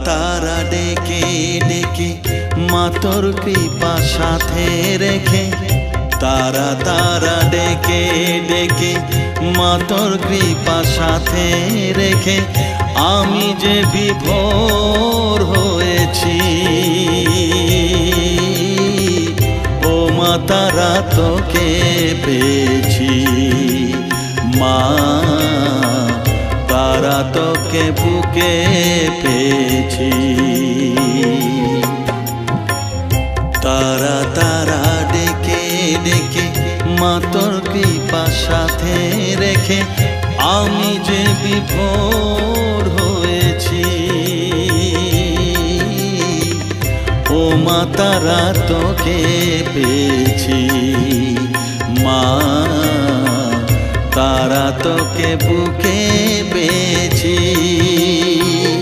তারা ডেকে ডেকে মা তোর কৃপা সাথে রেখে, তারা তারা ডেকে ডেকে মা তোর কৃপা সাথে রেখে আমি যে বিভোর হয়েছি। ও মা তারা তোকে পেয়েছি, মা তারা তোকে বুকে পেয়েছি। তারা তারা ডেকে ডেকে মা তোর কৃপা সাথে রেখে আমি যে বিভোর হয়েছি। ও মা তারা তোকে পেয়েছি, মা তারা তোকে বুকে পেয়েছি।